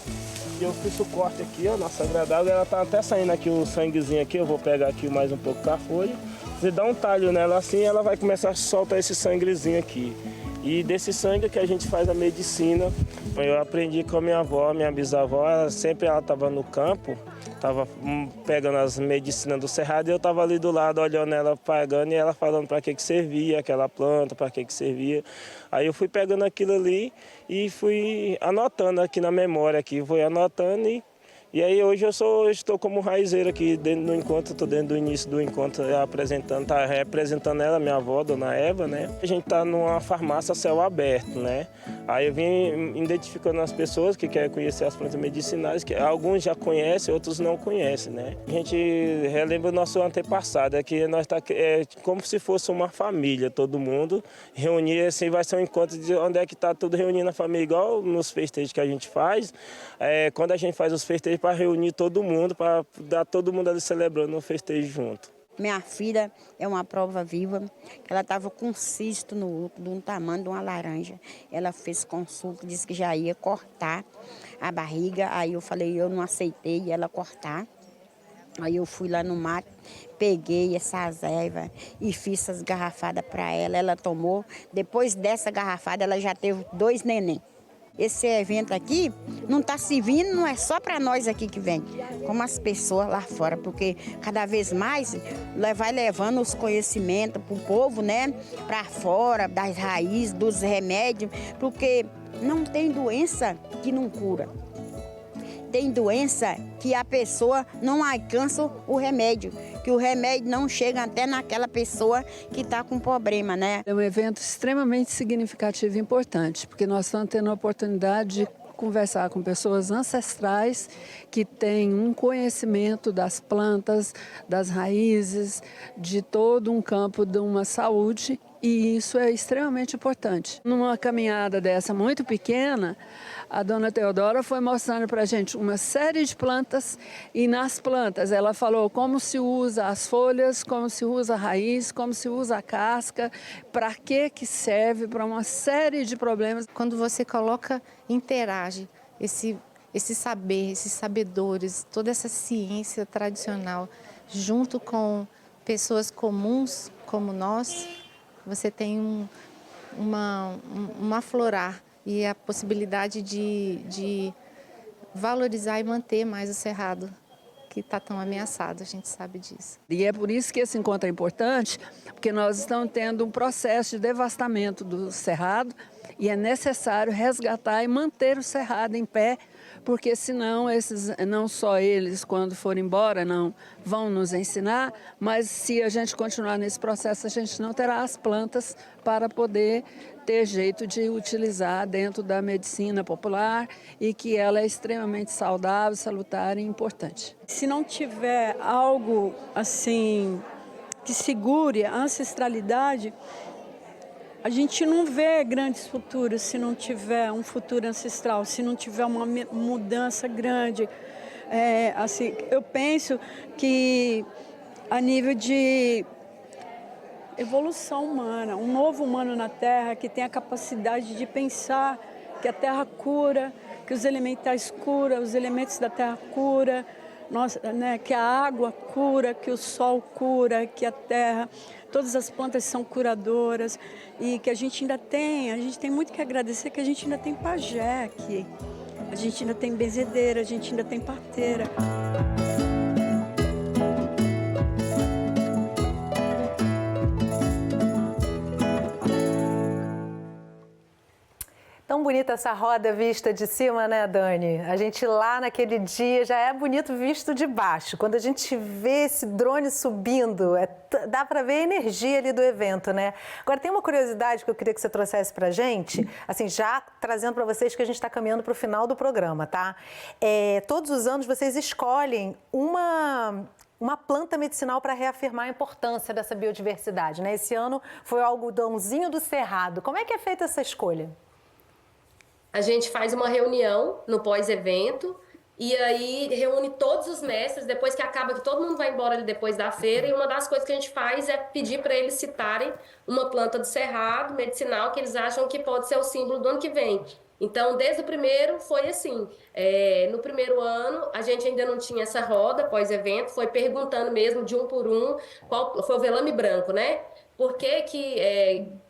eu fiz o corte aqui, ó, na sangra d'água, ela tá até saindo aqui o sanguezinho aqui, eu vou pegar aqui mais um pouco com a folha. Você dá um talho nela assim, ela vai começar a soltar esse sanguezinho aqui. E desse sangue que a gente faz a medicina. Eu aprendi com a minha avó, minha bisavó, ela estava no campo, estava pegando as medicinas do cerrado e eu estava ali do lado olhando ela pegando e ela falando para que servia aquela planta, para que servia. Aí eu fui pegando aquilo ali e fui anotando aqui na memória, fui anotando e aí hoje eu estou como raizeiro aqui dentro do encontro, estou dentro do início do encontro representando ela, minha avó, Dona Eva, né? A gente está numa farmácia a céu aberto, né? Aí eu vim identificando as pessoas que querem conhecer as plantas medicinais, que alguns já conhecem, outros não conhecem, né? A gente relembra o nosso antepassado, nós é como se fosse uma família, todo mundo reunir, assim vai ser um encontro de onde é que está tudo reunindo a família, igual nos festejos que a gente faz. Quando a gente faz os festejos, para reunir todo mundo, para dar todo mundo ali celebrando um festejo junto. Minha filha é uma prova viva, ela estava com um cisto no útero, de um tamanho de uma laranja. Ela fez consulta, disse que já ia cortar a barriga, aí eu falei, eu não aceitei ela cortar. Aí eu fui lá no mato, peguei essas ervas e fiz essas garrafadas para ela, ela tomou. Depois dessa garrafada, ela já teve 2 neném. Esse evento aqui não está servindo, não é só para nós aqui que vem, como as pessoas lá fora, porque cada vez mais vai levando os conhecimentos para o povo, né? Para fora, das raízes, dos remédios, porque não tem doença que não cura. Tem doença que a pessoa não alcança o remédio, que o remédio não chega até naquela pessoa que está com problema, né? É um evento extremamente significativo e importante, porque nós estamos tendo a oportunidade de conversar com pessoas ancestrais que têm um conhecimento das plantas, das raízes, de todo um campo de uma saúde, e isso é extremamente importante. Numa caminhada dessa muito pequena, a dona Teodora foi mostrando para a gente uma série de plantas e nas plantas ela falou como se usa as folhas, como se usa a raiz, como se usa a casca, para que serve, para uma série de problemas. Quando você interage esse saber, esses sabedores, toda essa ciência tradicional, junto com pessoas comuns como nós, você tem um aflorar e a possibilidade de valorizar e manter mais o cerrado, que está tão ameaçado, a gente sabe disso. E é por isso que esse encontro é importante, porque nós estamos tendo um processo de devastamento do cerrado e é necessário resgatar e manter o cerrado em pé, porque senão não só eles, quando forem embora, não vão nos ensinar, mas se a gente continuar nesse processo, a gente não terá as plantas para poder ter jeito de utilizar dentro da medicina popular e que ela é extremamente saudável, salutar e importante. Se não tiver algo assim que segure a ancestralidade, a gente não vê grandes futuros se não tiver um futuro ancestral, se não tiver uma mudança grande. Assim, eu penso que a nível de evolução humana, um novo humano na Terra que tem a capacidade de pensar que a Terra cura, que os elementais curam, os elementos da Terra curam, que a água cura, que o sol cura, que a terra, todas as plantas são curadoras e que a gente tem muito que agradecer que a gente ainda tem pajé aqui, a gente ainda tem benzedeira, a gente ainda tem parteira. Tão bonita essa roda vista de cima, né, Dani? A gente lá naquele dia já é bonito visto de baixo. Quando a gente vê esse drone subindo, dá para ver a energia ali do evento, né? Agora, tem uma curiosidade que eu queria que você trouxesse para a gente, assim, já trazendo para vocês que a gente está caminhando para o final do programa, tá? Todos os anos vocês escolhem uma planta medicinal para reafirmar a importância dessa biodiversidade, né? Esse ano foi o algodãozinho do Cerrado. Como é que é feita essa escolha? A gente faz uma reunião no pós-evento e aí reúne todos os mestres, depois que acaba que todo mundo vai embora ali depois da feira, e uma das coisas que a gente faz é pedir para eles citarem uma planta do Cerrado medicinal que eles acham que pode ser o símbolo do ano que vem. Então, desde o primeiro foi assim, no primeiro ano a gente ainda não tinha essa roda pós-evento, foi perguntando mesmo de um por um, qual foi o velame branco, né? Por que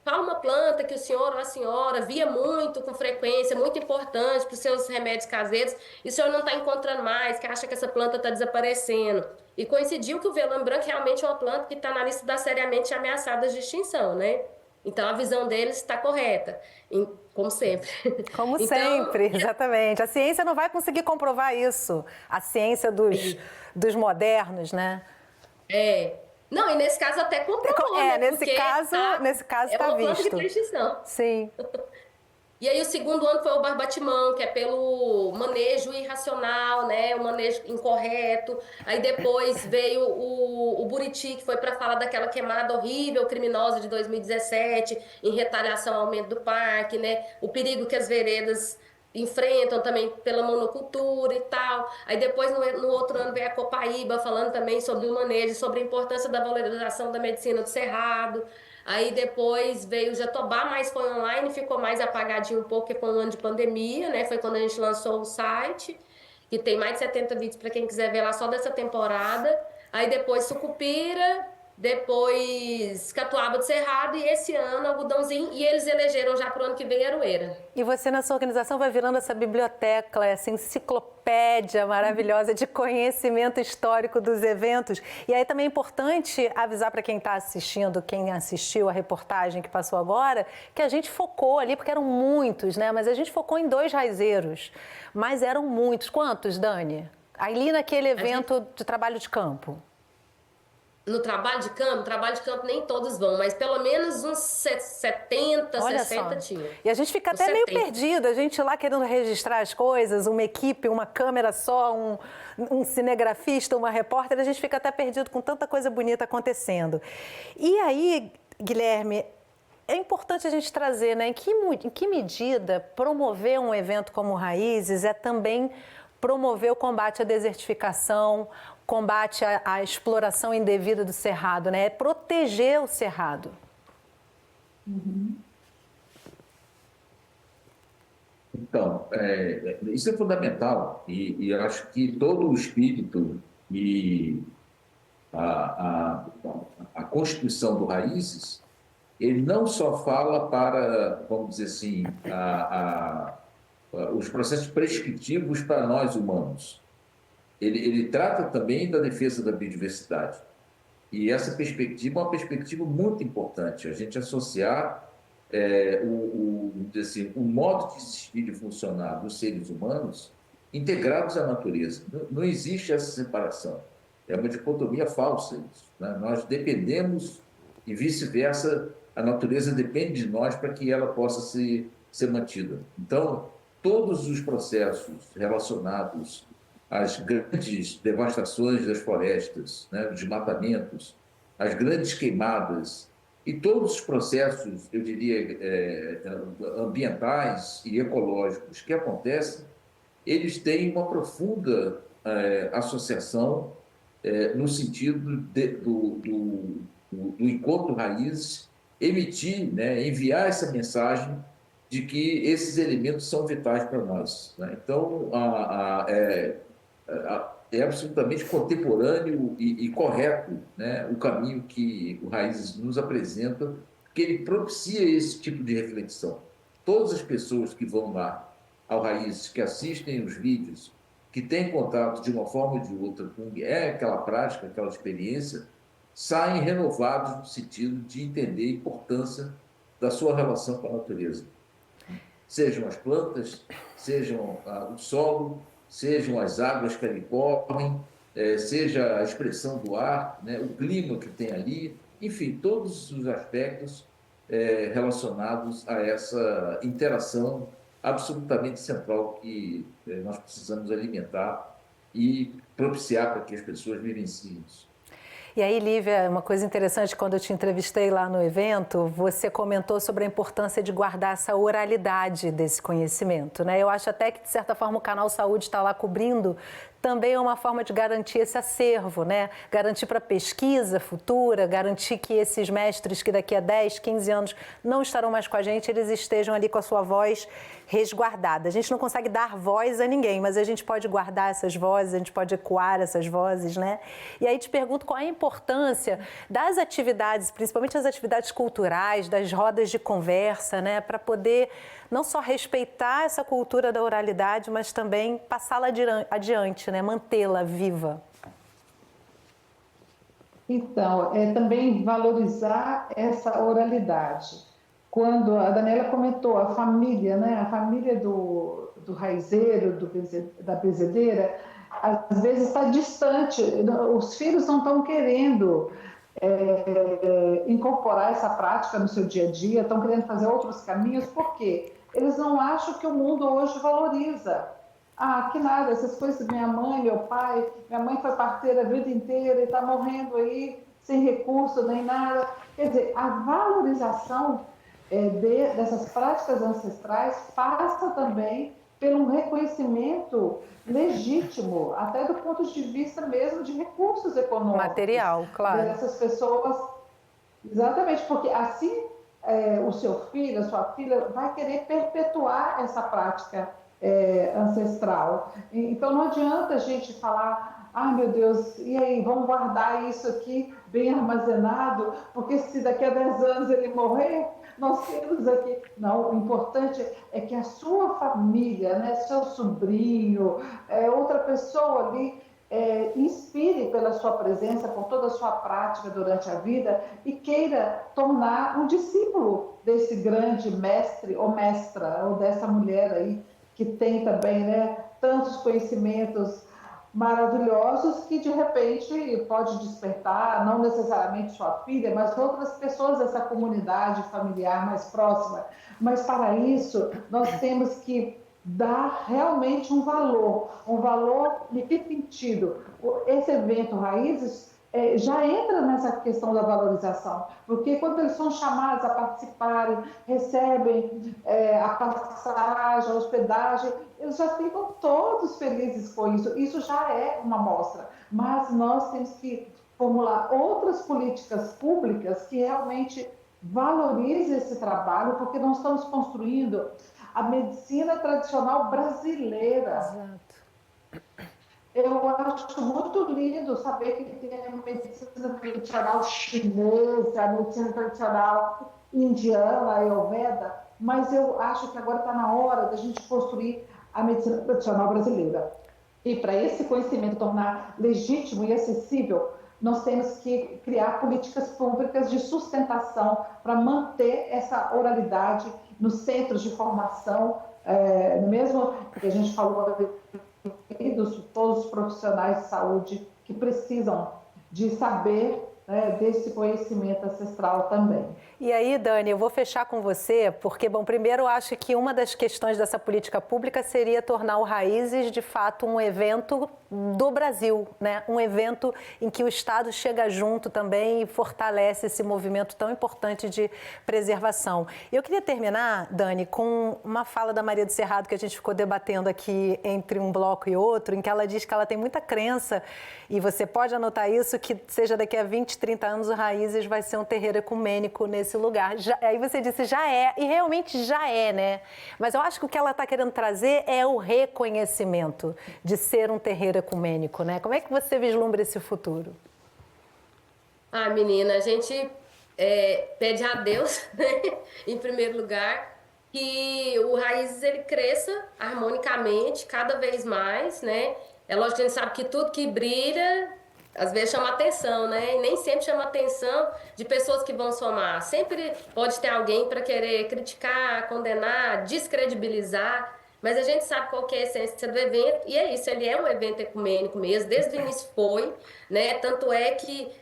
qual uma planta que o senhor ou a senhora via muito, com frequência, muito importante para os seus remédios caseiros, e o senhor não está encontrando mais, que acha que essa planta está desaparecendo. E coincidiu que o velame branco realmente é uma planta que está na lista das seriamente ameaçadas de extinção, né? Então, a visão deles está correta, como sempre. Como sempre, exatamente. A ciência não vai conseguir comprovar isso. A ciência dos modernos, né? Não, e nesse caso até comprovou, né? Nesse caso está visto. É uma planta de extinção. Sim. E aí o segundo ano foi o barbatimão, que é pelo manejo irracional, né? O manejo incorreto. Aí depois veio o buriti, que foi para falar daquela queimada horrível, criminosa de 2017, em retaliação ao aumento do parque, né? O perigo que as veredas enfrentam também pela monocultura e tal. Aí depois, no outro ano, veio a Copaíba falando também sobre o manejo, sobre a importância da valorização da medicina do Cerrado. Aí depois veio o Jatobá, mas foi online, ficou mais apagadinho um pouco, porque foi um ano de pandemia, né? Foi quando a gente lançou o site, que tem mais de 70 vídeos para quem quiser ver lá só dessa temporada. Aí depois Sucupira, depois Catuaba do Cerrado e esse ano Algodãozinho, e eles elegeram já para o ano que vem Aroeira. E você na sua organização vai virando essa biblioteca, essa enciclopédia maravilhosa de conhecimento histórico dos eventos. E aí também é importante avisar para quem está assistindo, quem assistiu a reportagem que passou agora, que a gente focou ali, porque eram muitos, né? Mas a gente focou em 2 raizeiros, mas eram muitos. Quantos, Dani? Ali naquele evento de trabalho de campo. No trabalho de campo nem todos vão, mas pelo menos uns 70, Olha 60 só. tinha. E a gente fica até meio perdido, a gente lá querendo registrar as coisas, uma equipe, uma câmera só, um cinegrafista, uma repórter, a gente fica até perdido com tanta coisa bonita acontecendo. E aí, Guilherme, é importante a gente trazer, né, em que medida promover um evento como Raízes é também promover o combate à desertificação, combate à exploração indevida do cerrado, né? É proteger o cerrado. Então, isso é fundamental e eu acho que todo o espírito e a constituição do Raízes, ele não só fala para, vamos dizer assim, os processos prescritivos para nós humanos. Ele trata também da defesa da biodiversidade. E essa perspectiva é uma perspectiva muito importante, a gente associar o modo de existir e de funcionar dos seres humanos integrados à natureza. Não existe essa separação. É uma dicotomia falsa isso, né? Nós dependemos e vice-versa, a natureza depende de nós para que ela possa ser mantida. Então, todos os processos relacionados às grandes devastações das florestas, né, os desmatamentos, as grandes queimadas e todos os processos, eu diria, ambientais e ecológicos que acontecem, eles têm uma profunda associação no sentido do encontro Raízes emitir, né, enviar essa mensagem de que esses elementos são vitais para nós, né? Então, é absolutamente contemporâneo e correto, né, o caminho que o Raízes nos apresenta, que ele propicia esse tipo de reflexão. Todas as pessoas que vão lá ao Raízes, que assistem os vídeos, que têm contato de uma forma ou de outra com aquela prática, aquela experiência, saem renovados no sentido de entender a importância da sua relação com a natureza. Sejam as plantas, sejam o solo, sejam as águas que ali correm, seja a expressão do ar, né, o clima que tem ali, enfim, todos os aspectos relacionados a essa interação absolutamente central que nós precisamos alimentar e propiciar para que as pessoas vivenciem isso. E aí, Lívia, uma coisa interessante, quando eu te entrevistei lá no evento, você comentou sobre a importância de guardar essa oralidade desse conhecimento, né? Eu acho até que, de certa forma, o Canal Saúde está lá cobrindo também é uma forma de garantir esse acervo, né? Garantir para a pesquisa futura, garantir que esses mestres que daqui a 10, 15 anos não estarão mais com a gente, eles estejam ali com a sua voz resguardada. A gente não consegue dar voz a ninguém, mas a gente pode guardar essas vozes, a gente pode ecoar essas vozes, né? E aí te pergunto qual é a importância das atividades, principalmente as atividades culturais, das rodas de conversa, né? Para poder não só respeitar essa cultura da oralidade, mas também passá-la adiante, né? Mantê-la viva. Então, também valorizar essa oralidade. Quando a Daniela comentou, a família, né? A família do raizeiro, da benzedeira, às vezes está distante, os filhos não estão querendo incorporar essa prática no seu dia a dia, estão querendo fazer outros caminhos, por quê? Eles não acham que o mundo hoje valoriza. Ah, que nada, essas coisas, minha mãe, meu pai, minha mãe foi parteira a vida inteira e está morrendo aí sem recurso nem nada. Quer dizer, a valorização dessas práticas ancestrais passa também pelo reconhecimento legítimo, até do ponto de vista mesmo de recursos econômicos. Material, claro. Dessas pessoas, exatamente, porque assim o seu filho, a sua filha vai querer perpetuar essa prática ancestral. Então não adianta a gente falar, ah, meu Deus, e aí, vamos guardar isso aqui bem armazenado, porque se daqui a 10 anos ele morrer, nós temos aqui. Não, o importante é que a sua família, né, seu sobrinho, outra pessoa ali, inspire pela sua presença, por toda a sua prática durante a vida e queira tornar um discípulo desse grande mestre ou mestra, ou dessa mulher aí, que tem também, né, tantos conhecimentos maravilhosos que, de repente, pode despertar, não necessariamente sua filha, mas outras pessoas dessa comunidade familiar mais próxima. Mas, para isso, nós temos que dar realmente um valor de que sentido? Esse evento Raízes já entra nessa questão da valorização, porque quando eles são chamados a participarem, recebem a passagem, a hospedagem, eles já ficam todos felizes com isso. Isso já é uma amostra, mas nós temos que formular outras políticas públicas que realmente valorizem esse trabalho, porque nós estamos construindo a medicina tradicional brasileira. Exato. Eu acho muito lindo saber que tem a medicina tradicional chinesa, a medicina tradicional indiana, a Ayurveda, mas eu acho que agora está na hora da gente construir a medicina tradicional brasileira. E para esse conhecimento tornar legítimo e acessível, nós temos que criar políticas públicas de sustentação para manter essa oralidade nos centros de formação, mesmo que a gente falou todos os profissionais de saúde que precisam de saber, né, desse conhecimento ancestral também. E aí, Dani, eu vou fechar com você, porque, bom, primeiro eu acho que uma das questões dessa política pública seria tornar o Raízes, de fato, um evento do Brasil, né? Um evento em que o Estado chega junto também e fortalece esse movimento tão importante de preservação. Eu queria terminar, Dani, com uma fala da Maria do Cerrado que a gente ficou debatendo aqui entre um bloco e outro, em que ela diz que ela tem muita crença, e você pode anotar isso, que seja daqui a 20, 30 anos o Raízes vai ser um terreiro ecumênico nesse esse lugar. Aí você disse já é, e realmente já é, né? Mas eu acho que o que ela está querendo trazer é o reconhecimento de ser um terreiro ecumênico, né? Como é que você vislumbra esse futuro? Ah, menina, a gente pede a Deus, né, em primeiro lugar, que o Raízes ele cresça harmonicamente cada vez mais, né? É lógico que a gente sabe que tudo que brilha às vezes chama atenção, né? E nem sempre chama atenção de pessoas que vão somar. Sempre pode ter alguém para querer criticar, condenar, descredibilizar, mas a gente sabe qual que é a essência do evento, e é isso, ele é um evento ecumênico mesmo, desde o início foi, né? Tanto é que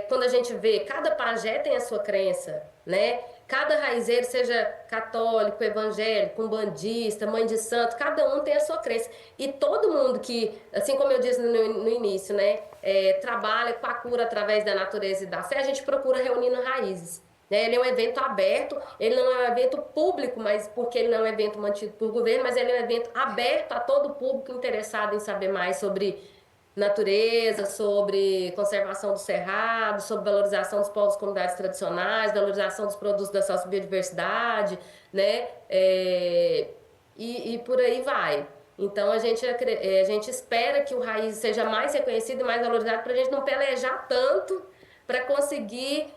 quando a gente vê, cada pajé tem a sua crença, né? Cada raizeiro, seja católico, evangélico, umbandista, mãe de santo, cada um tem a sua crença. E todo mundo que, assim como eu disse no início, né, trabalha com a cura através da natureza e da fé, a gente procura reunir no Raízes. Né? Ele é um evento aberto, ele não é um evento público, mas porque ele não é um evento mantido por governo, mas ele é um evento aberto a todo público interessado em saber mais sobre natureza, sobre conservação do cerrado, sobre valorização dos povos e comunidades tradicionais, valorização dos produtos da sociobiodiversidade, né? E por aí vai. Então, a gente espera que o Raiz seja mais reconhecido e mais valorizado para a gente não pelejar tanto para conseguir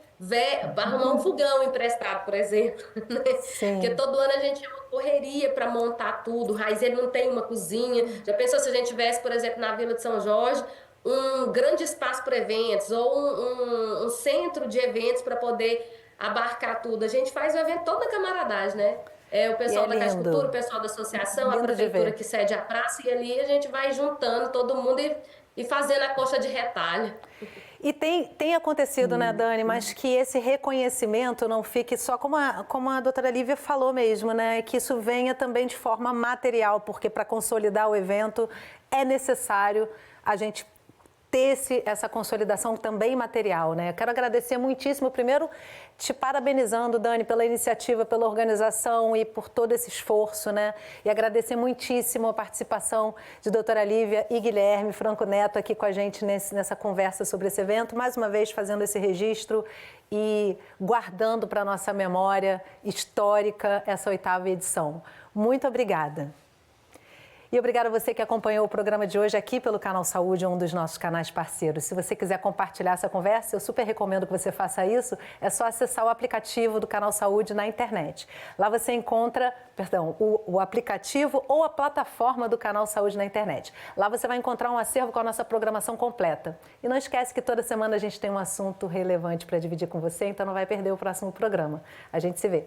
arrumar um fogão emprestado, por exemplo. Né? Sim. Porque todo ano a gente é uma correria para montar tudo. O Raiz ele não tem uma cozinha. Já pensou se a gente tivesse, por exemplo, na Vila de São Jorge, um grande espaço para eventos ou um centro de eventos para poder abarcar tudo? A gente faz o evento todo na camaradagem, né? O pessoal da Caixa de Cultura, o pessoal da associação, a prefeitura que cede a praça, e ali a gente vai juntando todo mundo e fazendo a coxa de retalho. E tem acontecido, né, Dani, mas que esse reconhecimento não fique só como a doutora Lívia falou mesmo, né, que isso venha também de forma material, porque para consolidar o evento é necessário a gente ter essa consolidação também material, né? Eu quero agradecer muitíssimo, primeiro, te parabenizando, Dani, pela iniciativa, pela organização e por todo esse esforço, né? E agradecer muitíssimo a participação de doutora Lívia e Guilherme Franco Neto aqui com a gente nessa conversa sobre esse evento, mais uma vez fazendo esse registro e guardando para a nossa memória histórica essa 8ª edição. Muito obrigada. E obrigada a você que acompanhou o programa de hoje aqui pelo Canal Saúde, um dos nossos canais parceiros. Se você quiser compartilhar essa conversa, eu super recomendo que você faça isso. É só acessar o aplicativo do Canal Saúde na internet. Lá você encontra, o aplicativo ou a plataforma do Canal Saúde na internet. Lá você vai encontrar um acervo com a nossa programação completa. E não esquece que toda semana a gente tem um assunto relevante para dividir com você, então não vai perder o próximo programa. A gente se vê.